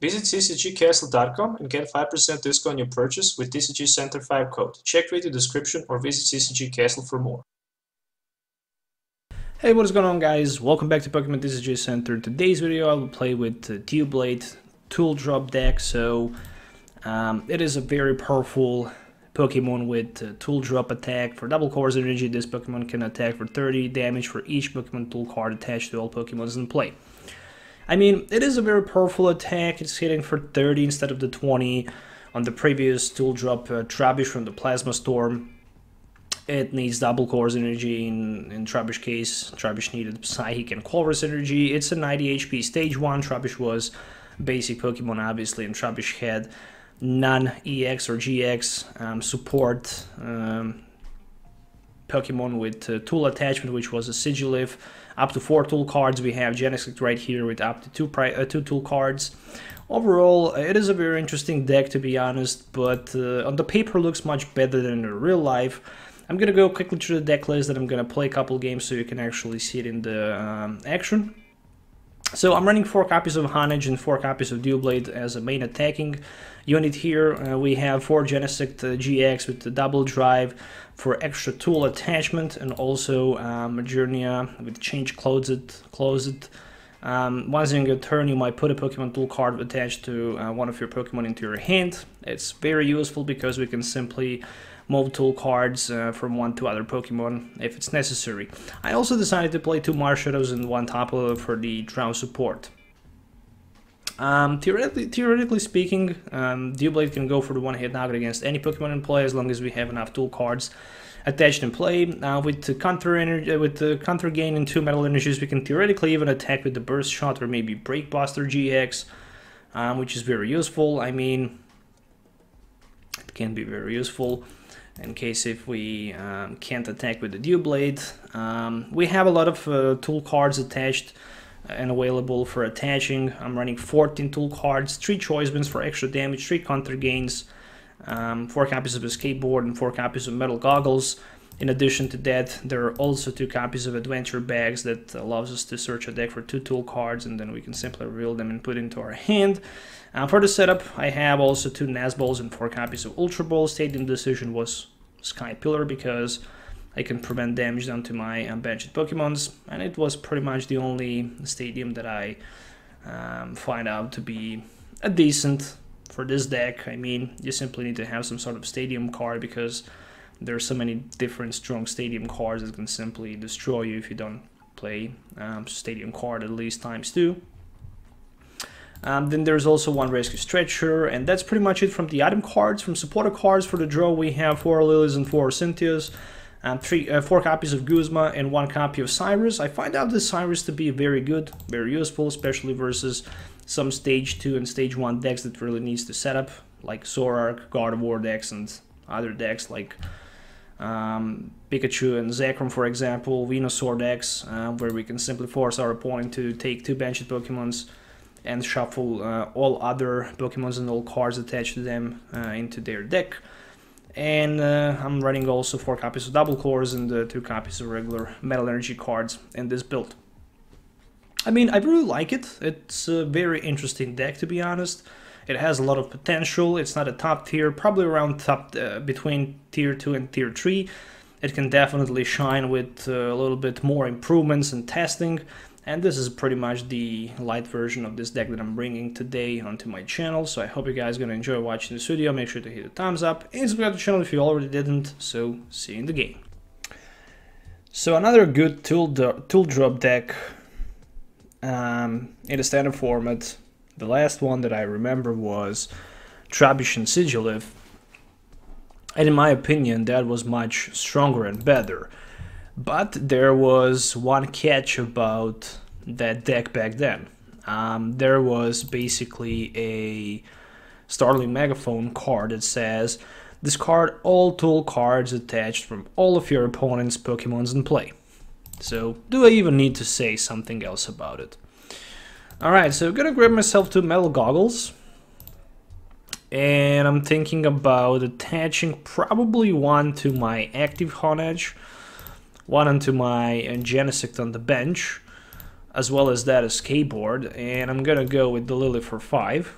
Visit ccgcastle.com and get 5% discount on your purchase with TCG Center 5 code. Check video description or visit CCG Castle for more. Hey, what is going on, guys? Welcome back to Pokemon TCG Center. In today's video I will play with Doublade Tool Drop deck. So it is a very powerful Pokemon with Tool Drop attack. For double Course Energy, this Pokemon can attack for 30 damage for each Pokemon Tool card attached to all Pokemons in play. I mean, it is a very powerful attack. It's hitting for 30 instead of the 20 on the previous Tool Drop Trubbish from the Plasma Storm. It needs double Course Energy in Trubbish case. Trubbish needed Psychic and Walrus Energy. It's a 90 HP Stage 1. Trubbish was basic Pokemon, obviously, and Trubbish had non-EX or GX support Pokemon with tool attachment, which was a Sigilyph. Up to 4 tool cards. We have Genesect right here with up to 2 tool cards. Overall, it is a very interesting deck, to be honest, but on the paper looks much better than in real life. I'm gonna go quickly through the deck list, and I'm gonna play a couple games so you can actually see it in the action. So I'm running 4 copies of Honage and 4 copies of Doublade as a main attacking unit here. We have 4 Genesect GX with the double drive for extra tool attachment, and also Majournia with change close it. Once in your turn, you might put a Pokemon tool card attached to one of your Pokemon into your hand. It's very useful because we can simply move tool cards from one to other Pokemon if it's necessary. I also decided to play 2 Marshadows and 1 Tapu for the draw support. Theoretically speaking, Doublade can go for the one-hit knockout against any Pokemon in play as long as we have enough tool cards attached in play. With the counter gain and 2 metal energies, we can theoretically even attack with the burst shot or maybe Breakbuster GX, which is very useful. I mean, it can be very useful in case if we can't attack with the Doublade. We have a lot of tool cards attached and available for attaching. I'm running 14 tool cards, 3 choice bins for extra damage, 3 counter gains, 4 copies of a skateboard, and 4 copies of metal goggles. In addition to that, there are also 2 copies of adventure bags that allows us to search a deck for 2 tool cards, and then we can simply reveal them and put into our hand. For the setup, I have also 2 Nazballs and 4 copies of Ultra Balls. Stadium decision was Sky Pillar because I can prevent damage down to my benched Pokemons, and it was pretty much the only stadium that I find out to be a decent for this deck. I mean, you simply need to have some sort of stadium card because there are so many different strong stadium cards that can simply destroy you if you don't play stadium card at least ×2. Then there's also 1 Rescue Stretcher, and that's pretty much it from the item cards. From supporter cards for the draw, we have 4 Lilies and 4 Cynthias, 4 copies of Guzma and 1 copy of Cyrus. I find out this Cyrus to be very good, very useful, especially versus some Stage 2 and Stage 1 decks that really needs to set up, like Zoroark, God of War decks, and other decks like Pikachu and Zekrom, for example, Venusaur decks, where we can simply force our opponent to take 2 benched Pokemons and shuffle all other Pokemons and all cards attached to them into their deck. And I'm running also 4 copies of Double Cores and 2 copies of regular Metal Energy cards in this build. I mean, I really like it. It's a very interesting deck, to be honest. It has a lot of potential. It's not a top tier, probably around between tier 2 and tier 3. It can definitely shine with a little bit more improvements and testing. And this is pretty much the light version of this deck that I'm bringing today onto my channel. So I hope you guys are going to enjoy watching this video. Make sure to hit the thumbs up and subscribe to the channel if you already didn't. So see you in the game. So another good tool drop deck in the standard format. The last one that I remember was Trubbish and Sigilyph. And in my opinion, that was much stronger and better. But there was one catch about that deck back then. There was basically a Starling Megaphone card that says, discard all tool cards attached from all of your opponent's Pokemons in play. So, do I even need to say something else about it? Alright, so I'm gonna grab myself 2 metal goggles. And I'm thinking about attaching probably 1 to my active Honage, 1 onto my Genesect on the bench, as well as that skateboard. And I'm gonna go with the Lily for 5.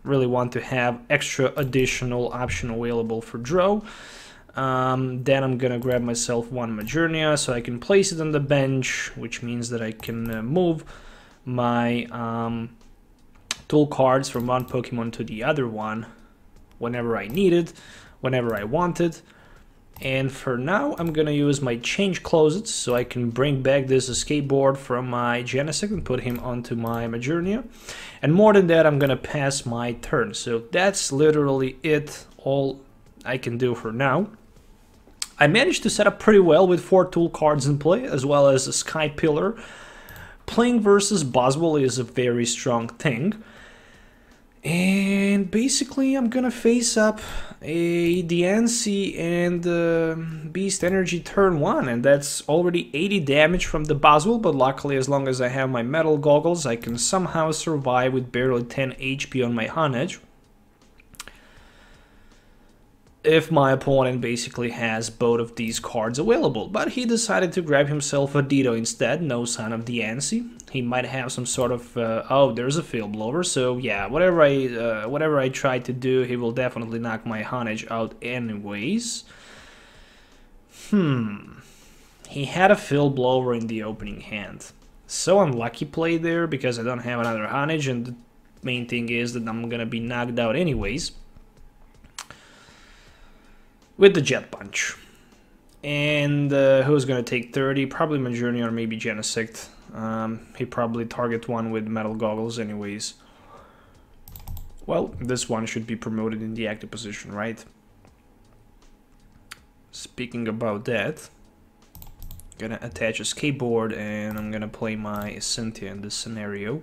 really want to have extra additional option available for draw. Then I'm gonna grab myself one Majournia so I can place it on the bench, which means that I can move my tool cards from one Pokemon to the other one whenever I need it, whenever I want it. And for now, I'm gonna use my change closets so I can bring back this escape board from my Genesect and put him onto my Majournia. And more than that, I'm gonna pass my turn. So that's literally it, all I can do for now. I managed to set up pretty well with 4 tool cards in play, as well as a Sky Pillar. Playing versus Boswell is a very strong thing. And basically I'm gonna face up a Diancie and Beast Energy turn 1, and that's already 80 damage from the Boswell, but luckily as long as I have my metal goggles I can somehow survive with barely 10 HP on my Honedge. If my opponent basically has both of these cards available, but he decided to grab himself a Ditto instead, no sign of Diancie. He might have some sort of, oh, there's a Field Blower, so yeah, whatever I try to do, he will definitely knock my Honedge out anyways. He had a Field Blower in the opening hand. So unlucky play there, because I don't have another Honedge, and the main thing is that I'm gonna be knocked out anyways with the Jet Punch. And who's gonna take 30? Probably Majournia or maybe Genesect. He probably target one with metal goggles anyways. Well, this one should be promoted in the active position, right? Speaking about that, gonna attach a skateboard and I'm gonna play my Cynthia in this scenario.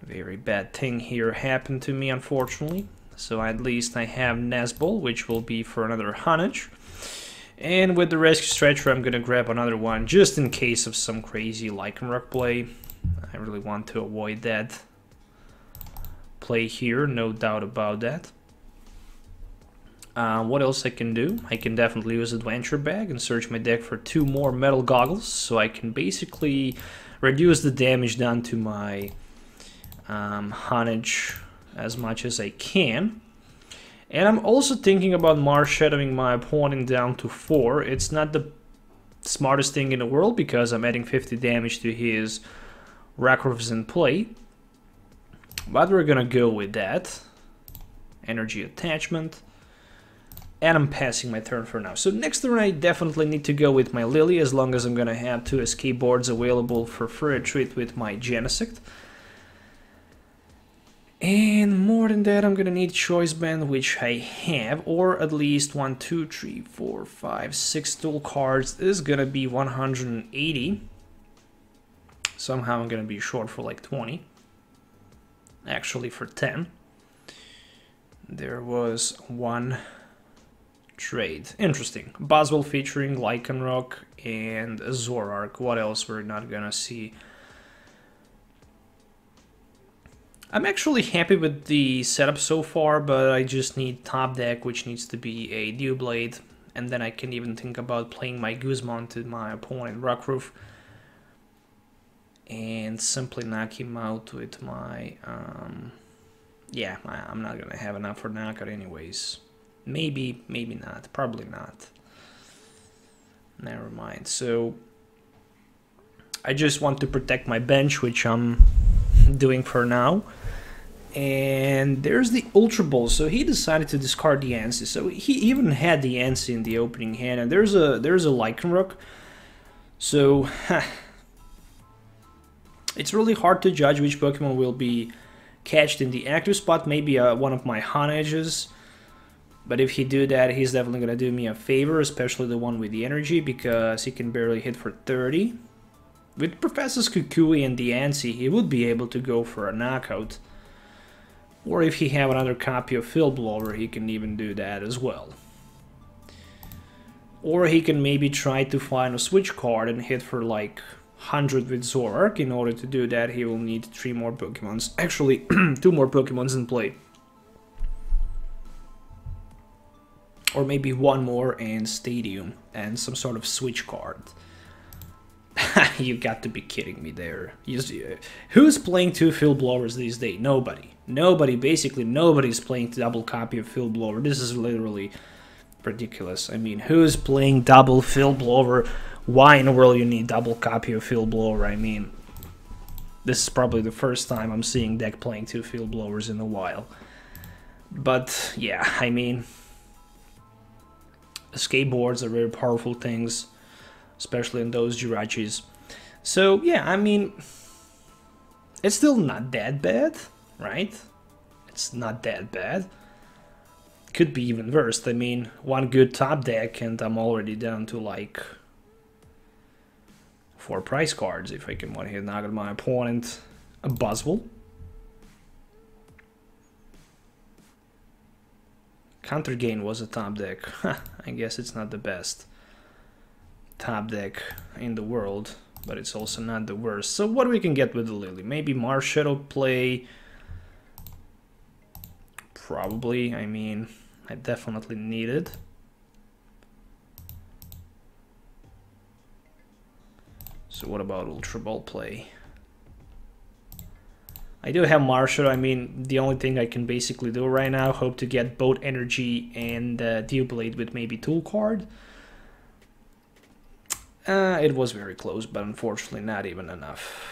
Very bad thing here happened to me, unfortunately. So at least I have Nazbol, which will be for another Honedge. And with the Rescue Stretcher, I'm gonna grab another one just in case of some crazy Lycanroc play. I really want to avoid that play here, no doubt about that. What else I can do? I can definitely use Adventure Bag and search my deck for 2 more Metal Goggles, so I can basically reduce the damage done to my Honedge as much as I can. And I'm also thinking about Marshadowing my opponent down to 4. It's not the smartest thing in the world because I'm adding 50 damage to his Rakrovs in play. But we're gonna go with that. Energy Attachment. And I'm passing my turn for now. So next turn I definitely need to go with my Lily, as long as I'm gonna have 2 escape boards available for free retreat with my Genesect. And more than that, I'm gonna need Choice Band, which I have, or at least 1, 2, 3, 4, 5, 6 tool cards. This is gonna be 180. Somehow I'm gonna be short for like 20. Actually for 10. There was one trade. Interesting. Boswell featuring Lycanroc and Zoroark. What else we're not gonna see? I'm actually happy with the setup so far, but I just need top deck, which needs to be a Doublade, and then I can even think about playing my Guzman to my opponent Rockroof and simply knock him out with my yeah, I'm not gonna have enough for knockout anyways. Maybe not, probably not. Never mind. So I just want to protect my bench, which I'm doing for now. And there's the Ultra Ball, so he decided to discard the Diancie. So he even had the Diancie in the opening hand, and there's a Lycanroc. So it's really hard to judge which Pokemon will be catched in the active spot. Maybe one of my Honedges, but if he do that, he's definitely gonna do me a favor, especially the one with the energy, because he can barely hit for 30. With Professor's Kukui and Diancie, he would be able to go for a knockout. Or if he have another copy of Field Blower, he can even do that as well. Or he can maybe try to find a switch card and hit for like 100 with Zoroark. In order to do that, he will need 3 more Pokemons. Actually, 2 more Pokemons in play. Or maybe 1 more and Stadium and some sort of switch card. You got to be kidding me there. Who's playing 2 Field Blowers these days? Nobody. Basically nobody's playing double copy of Field Blower. This is literally ridiculous. I mean, who's playing double Field Blower? Why in the world you need double copy of Field Blower? I mean, this is probably the first time I'm seeing deck playing 2 Field Blowers in a while. But yeah, I mean, skateboards are very powerful things, especially in those Jirachis. So yeah, I mean, it's still not that bad, right? It's not that bad. Could be even worse. I mean, one good top deck and I'm already down to like 4 prize cards if I can one-hit knock at my opponent. A Buzzwole. Counter Gain was a top deck. I guess it's not the best top deck in the world, but it's also not the worst. So what we can get with the Lily? Maybe Marshadow play. Probably. I mean, I definitely need it. So what about Ultra Ball play? I do have Marshadow. I mean, the only thing I can basically do right now, hope to get both Energy and Doublade with maybe Tool card. It was very close, but unfortunately not even enough.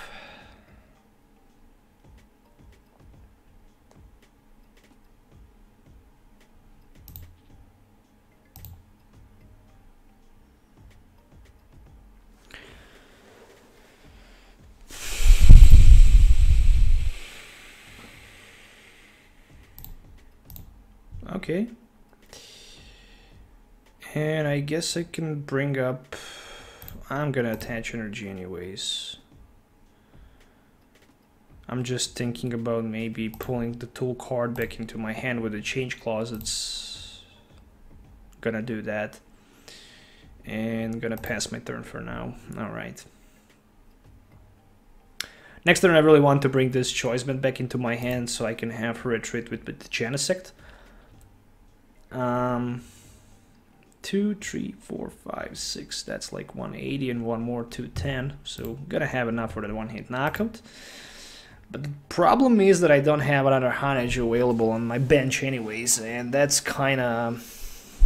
Okay. And I guess I can bring up... I'm gonna attach Energy anyways. I'm just thinking about maybe pulling the Tool card back into my hand with the change closets. Gonna do that. And gonna pass my turn for now. Alright. Next turn I really want to bring this Choice Band back into my hand so I can have her retreat with the Genesect. 2, 3, 4, 5, 6. That's like 180 and one more 210. So gonna have enough for that one-hit knockout. But the problem is that I don't have another Hanage available on my bench anyways, and that's kind of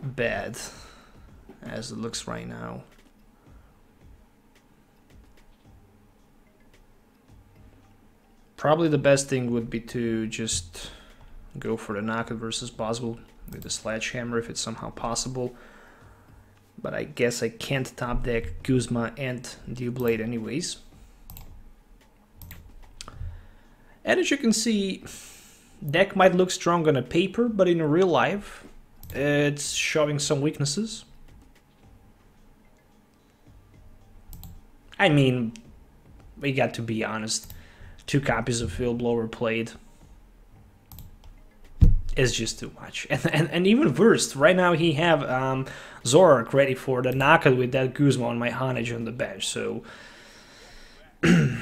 bad as it looks right now. Probably the best thing would be to just go for the knockout versus Buzzwole with the Sledgehammer if it's somehow possible. But I guess I can't top deck Guzma and Doublade anyways. And as you can see, deck might look strong on a paper, but in real life, it's showing some weaknesses. I mean, we got to be honest. 2 copies of Field Blower played is just too much. And even worse, right now he have Zorak ready for the knockout with that Guzma on my Hanage on the bench. So the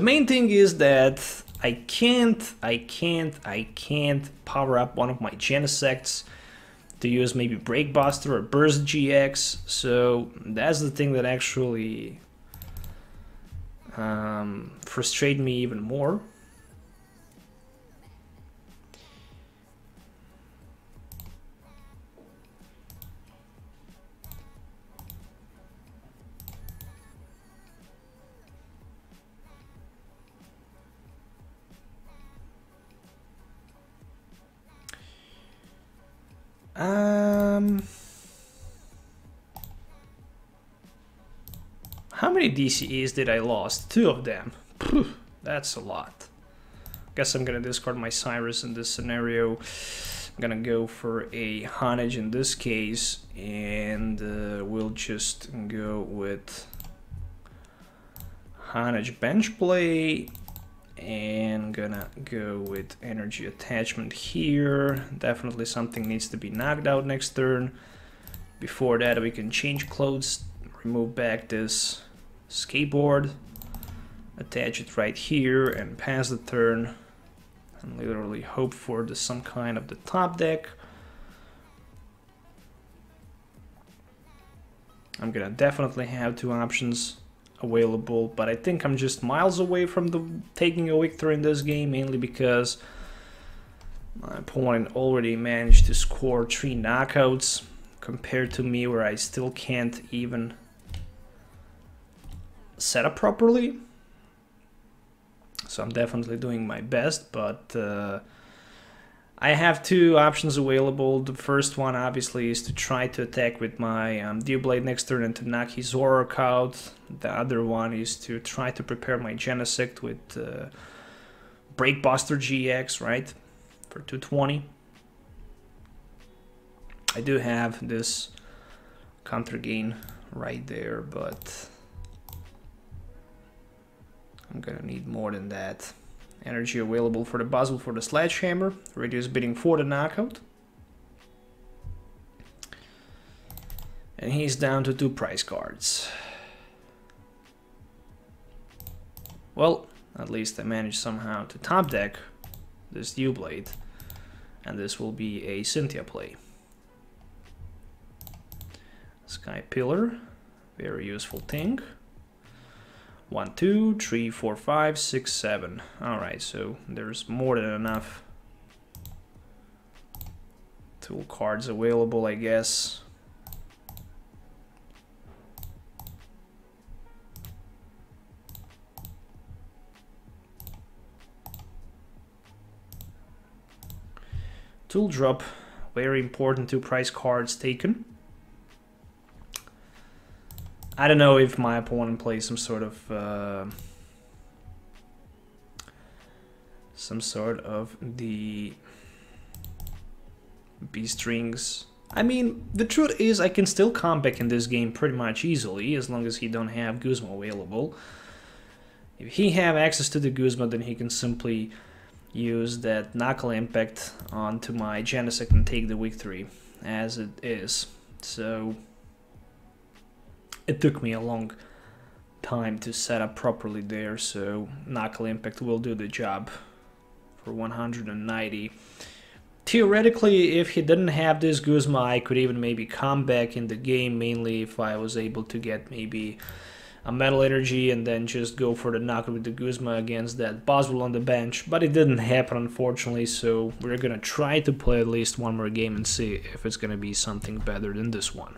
main thing is that I can't power up one of my Genesects to use maybe Breakbuster or Burst GX. So that's the thing that actually frustrate me even more. How many DCEs did I lost? 2 of them. Phew, that's a lot. Guess I'm gonna discard my Cyrus in this scenario. I'm gonna go for a Hanage in this case, and we'll just go with Hanage bench play, and gonna go with Energy Attachment here. Definitely something needs to be knocked out next turn. Before that, we can change clothes, remove back this skateboard, attach it right here, and pass the turn, and literally hope for some kind of the top deck. I'm gonna definitely have two options available, but I think I'm just miles away from taking a victory in this game, mainly because my opponent already managed to score 3 knockouts compared to me, where I still can't even set up properly. So I'm definitely doing my best, but I have two options available. The first one obviously is to try to attack with my Doublade next turn and to knock his Zork out. The other one is to try to prepare my Genesect with Breakbuster GX, right, for 220. I do have this counter gain right there, but I'm gonna need more than that. Energy available for the Buzzle for the Sledgehammer. Reduce bidding for the knockout. And he's down to 2 prize cards. Well, at least I managed somehow to top deck this Doublade. And this will be a Cynthia play. Sky Pillar, very useful thing. 1, 2, 3, 4, 5, 6, 7. Alright, so there's more than enough tool cards available, I guess. Tool drop, very important, 2 prize cards taken. I don't know if my opponent plays some sort of the B-strings. I mean, the truth is I can still come back in this game pretty much easily, as long as he don't have Guzma available. If he have access to the Guzma, then he can simply use that Knuckle Impact onto my Genesect and take the victory, as it is. So it took me a long time to set up properly there, so Knuckle Impact will do the job for 190. Theoretically, if he didn't have this Guzma, I could even maybe come back in the game, mainly if I was able to get maybe a Metal Energy and then just go for the knockout with the Guzma against that Boswell on the bench, but it didn't happen, unfortunately, so we're gonna try to play at least one more game and see if it's gonna be something better than this one.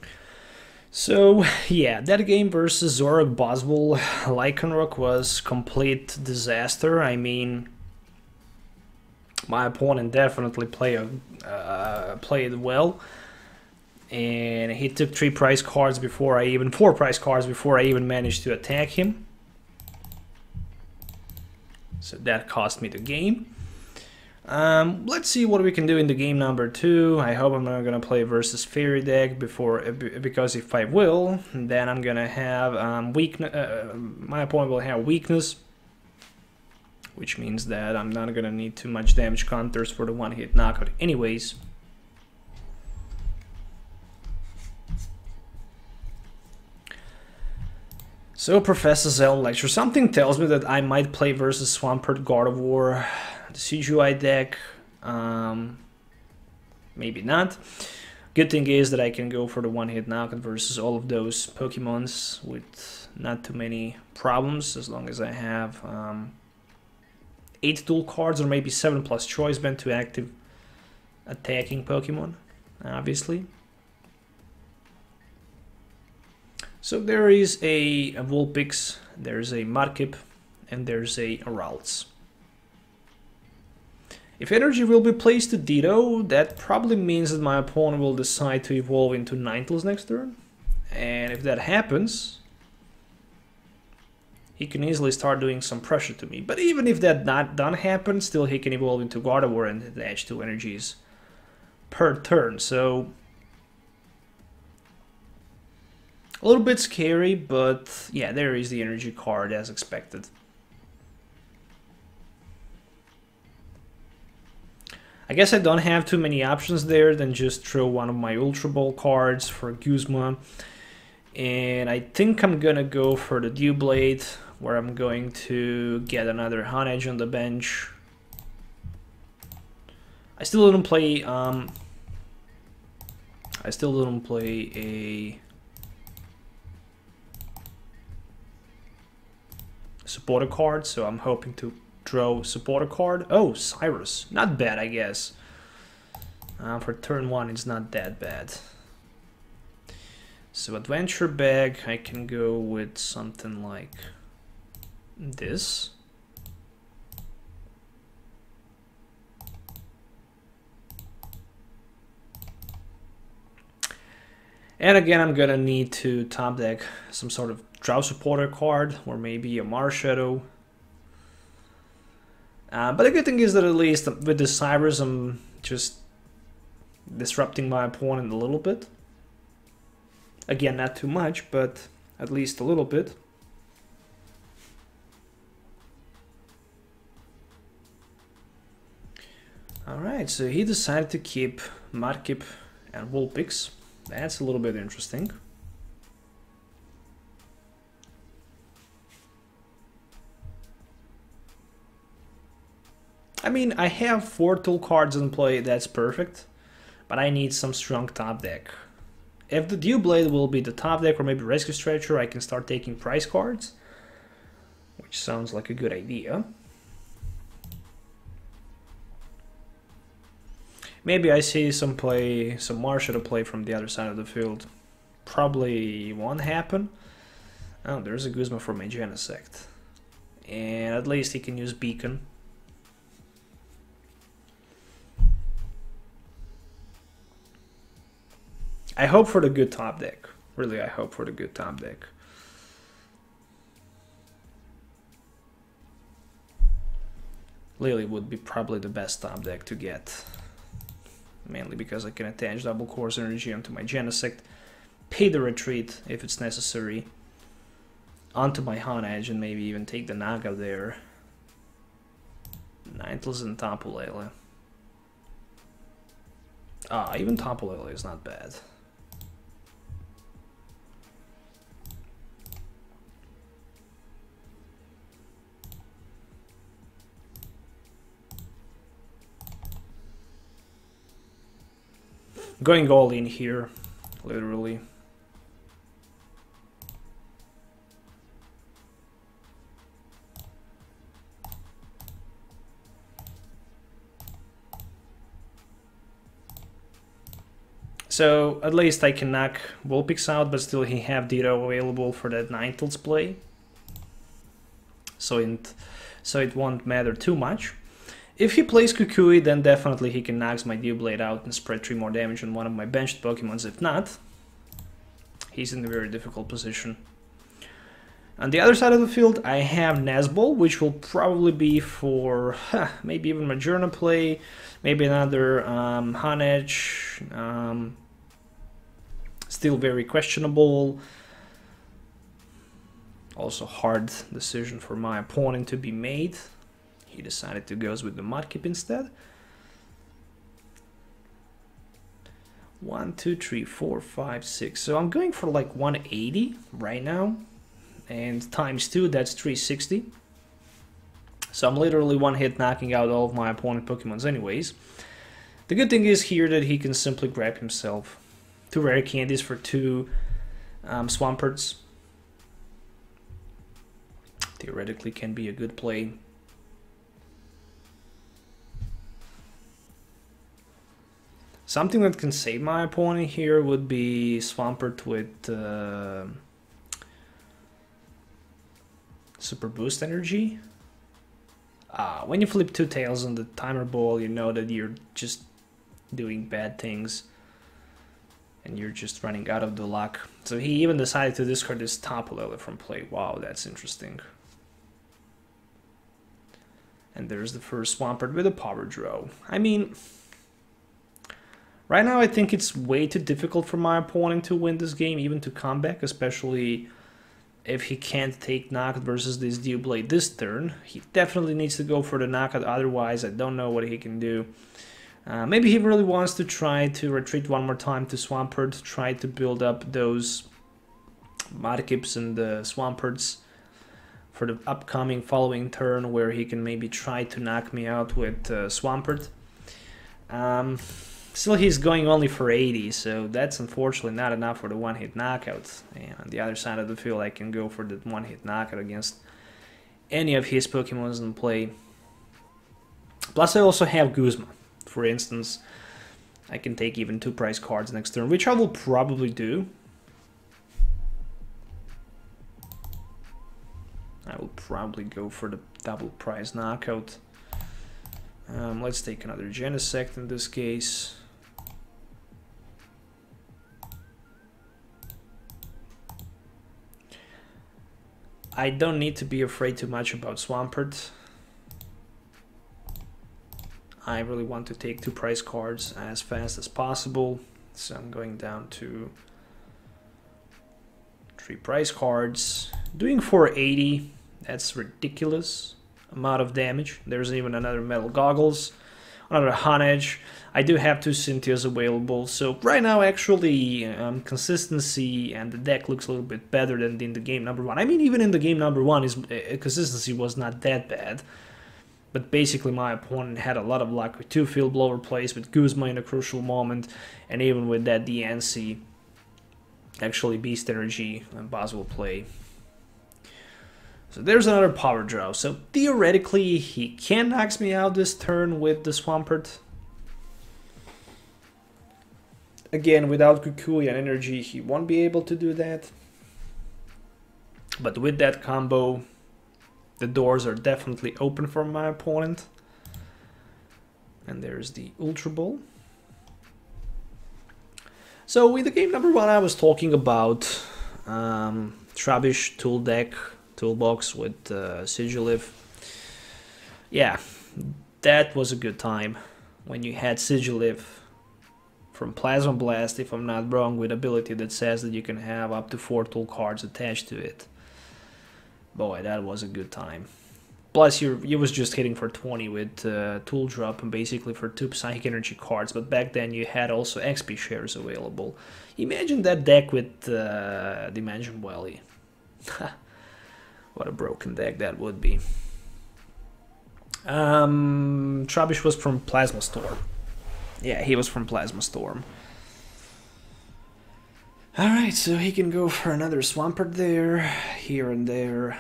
So yeah, that game versus Zork Boswell Lycanroc was complete disaster. I mean, my opponent definitely played well, and he took 4 prize cards before I even managed to attack him. So that cost me the game. Let's see what we can do in the game number 2. I hope I'm not gonna play versus Fairy deck because if I will, then I'm gonna have my opponent will have weakness, which means that I'm not gonna need too much damage counters for the one-hit knockout anyways. So Professor Zelda Lecture, something tells me that I might play versus Swampert Gardevoir, the CGI deck, maybe not. Good thing is that I can go for the one-hit knockout versus all of those Pokemons with not too many problems, as long as I have 8 tool cards or maybe 7 plus choice band to active attacking Pokemon, obviously. So there is a Vulpix, there's a Mudkip, and there's a Ralts. If energy will be placed to Ditto, that probably means that my opponent will decide to evolve into Ninetales next turn. And if that happens, he can easily start doing some pressure to me. But even if that don't happen, still he can evolve into Gardevoir and attach 2 energies per turn. So a little bit scary, but yeah, there is the energy card as expected. I guess I don't have too many options there than just throw one of my Ultra Ball cards for Guzma. And I think I'm gonna go for the Doublade, where I'm going to get another Honedge on the bench. I still didn't play a supporter card, so I'm hoping to draw supporter card. Oh, Cyrus. Not bad, I guess. For turn 1, it's not that bad. So adventure bag, I can go with something like this. And again, I'm gonna need to top deck some sort of draw supporter card, or maybe a Marshadow. But the good thing is that at least with the Cyrus, I'm just disrupting my opponent a little bit. Again, not too much, but at least a little bit. Alright, so he decided to keep Mudkip and Vulpix. That's a little bit interesting. I mean, I have 4 tool cards in play, that's perfect. But I need some strong top deck. If the Doublade will be the top deck or maybe Rescue Stretcher, I can start taking price cards. Which sounds like a good idea. Maybe I see some Marshadow play from the other side of the field. Probably won't happen. Oh, there's a Guzma for my Genesect. And at least he can use Beacon. I hope for the good top deck. Really, I hope for the good top deck. Lily would be probably the best top deck to get. Mainly because I can attach double course energy onto my Genesect, pay the retreat if it's necessary, onto my Han Edge, and maybe even take the Naga there. Ninetales and Tapu Lele. Ah, even Tapu Lele is not bad. Going all in here, literally. So at least I can knock Vulpix out, but still he have Ditto available for that Ninetales play. So it won't matter too much. If he plays Kukui, then definitely he can knock my Doublade out and spread 3 more damage on one of my benched Pokemons. If not, he's in a very difficult position. On the other side of the field, I have Nazbol, which will probably be for maybe even Majourna play, maybe another Han Edge. Still very questionable. Also hard decision for my opponent to be made. He decided to go with the Mudkip instead. 1, 2, 3, 4, 5, 6. So I'm going for like 180 right now. And times 2, that's 360. So I'm literally one hit knocking out all of my opponent Pokemons anyways. The good thing is here that he can simply grab himself 2 rare candies for 2 Swamperts. Theoretically can be a good play. Something that can save my opponent here would be Swampert with Super Boost Energy. When you flip 2 tails on the Timer Ball, you know that you're just doing bad things. And you're just running out of the luck. So he even decided to discard this Tapu Lele from play. Wow, that's interesting. And there's the first Swampert with a Power Draw. I mean, right now I think it's way too difficult for my opponent to win this game, even to come back, especially if he can't take knockout versus this Doublade this turn. He definitely needs to go for the knockout, otherwise I don't know what he can do. Maybe he really wants to try to retreat one more time to Swampert, try to build up those Mudkips and the Swamperts for the upcoming following turn, where he can maybe try to knock me out with Swampert. Still, he's going only for 80, so that's unfortunately not enough for the one-hit knockout. And on the other side of the field, I can go for the one-hit knockout against any of his Pokemons in play. Plus I also have Guzma, for instance. I can take even 2 prize cards next turn, which I will probably do. I will probably go for the double prize knockout. Let's take another Genesect in this case. I don't need to be afraid too much about Swampert. I really want to take 2 prize cards as fast as possible, so I'm going down to 3 prize cards. Doing 480, that's ridiculous amount of damage. There's even another Metal Goggles, another Honedge. I do have 2 Cynthias available, so right now actually consistency and the deck looks a little bit better than in the game number 1. I mean, even in the game number 1, consistency was not that bad. But basically my opponent had a lot of luck with 2 Field Blower plays, with Guzma in a crucial moment, and even with that DNC, actually Beast Energy and Boswell play. So there's another power draw. So theoretically he can knock me out this turn with the Swampert. Again, without Kukui and Energy he won't be able to do that. But with that combo, the doors are definitely open for my opponent. And there's the Ultra Ball. So with the game number 1 I was talking about Trubbish tool deck, toolbox with Sigilyph. Yeah, that was a good time when you had Sigilyph from Plasma Blast, if I'm not wrong, with ability that says that you can have up to 4 tool cards attached to it. Boy, that was a good time. Plus, you was just hitting for 20 with Tool Drop and basically for 2 Psychic Energy cards, but back then you had also XP shares available. Imagine that deck with Dimension Valley. What a broken deck that would be. Trubbish was from Plasma Storm. Yeah, he was from Plasma Storm. Alright, so he can go for another Swampert there, here and there.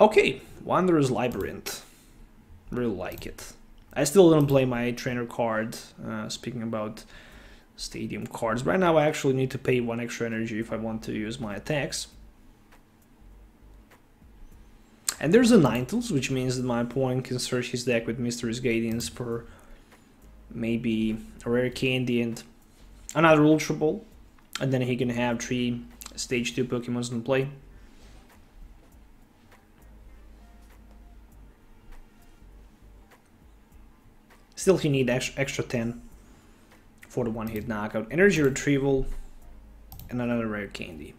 Okay, Wanderer's Labyrinth. Really like it. I still don't play my trainer card, speaking about stadium cards. Right now I actually need to pay 1 extra energy if I want to use my attacks. And there's a Ninetales, which means that my opponent can search his deck with Mysterious Guardians for maybe a Rare Candy and another Ultra Ball. And then he can have 3 Stage 2 Pokemons in play. Still he need extra 10 for the 1-hit knockout. Energy Retrieval and another Rare Candy.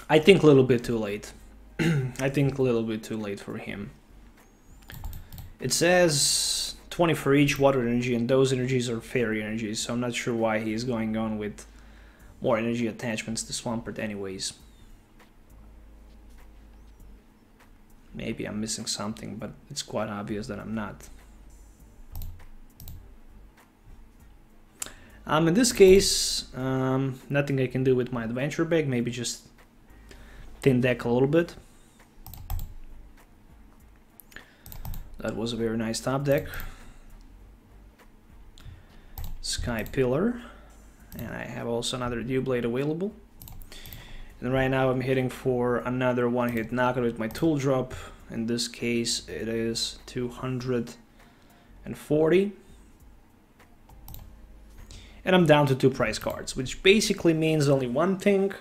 I think a little bit too late. I think a little bit too late for him. It says 20 for each water energy, and those energies are fairy energies, so I'm not sure why he's going on with more energy attachments to Swampert anyways. Maybe I'm missing something, but it's quite obvious that I'm not. In this case, nothing I can do with my adventure bag, maybe just thin deck a little bit. That was a very nice top deck. Sky Pillar, and I have also another Doublade available. And right now I'm hitting for another 1-hit knockout with my Tool Drop. In this case it is 240. And I'm down to 2 prize cards, which basically means only one thing.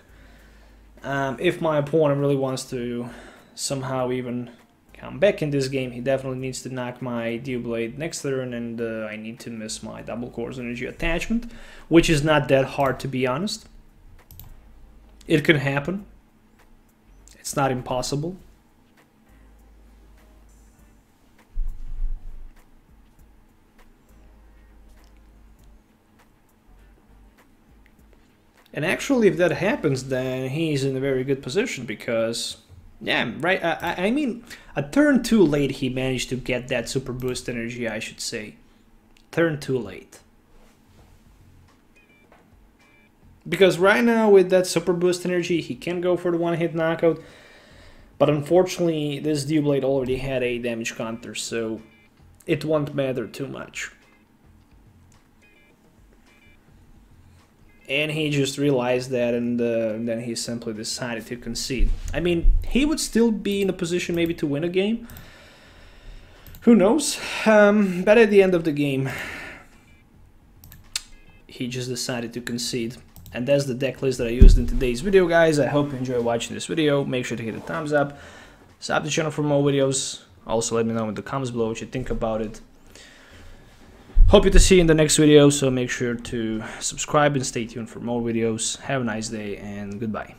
If my opponent really wants to somehow even come back in this game, he definitely needs to knock my Doublade next turn, and I need to miss my Double Course Energy attachment, which is not that hard, to be honest. It can happen. It's not impossible. And actually, if that happens, then he's in a very good position, because Yeah, right. I mean, a turn too late he managed to get that super boost energy, I should say. Turn too late. Because right now with that super boost energy, he can go for the one-hit knockout. But unfortunately, this Doublade already had a damage counter, so it won't matter too much. And he just realized that, and then he simply decided to concede. I mean, he would still be in a position maybe to win a game. Who knows? But at the end of the game, he just decided to concede. And that's the deck list that I used in today's video, guys. I hope you enjoy watching this video. Make sure to hit the thumbs up. Sub the channel for more videos. Also, let me know in the comments below what you think about it. Hope to see you in the next video, so make sure to subscribe and stay tuned for more videos. Have a nice day and goodbye.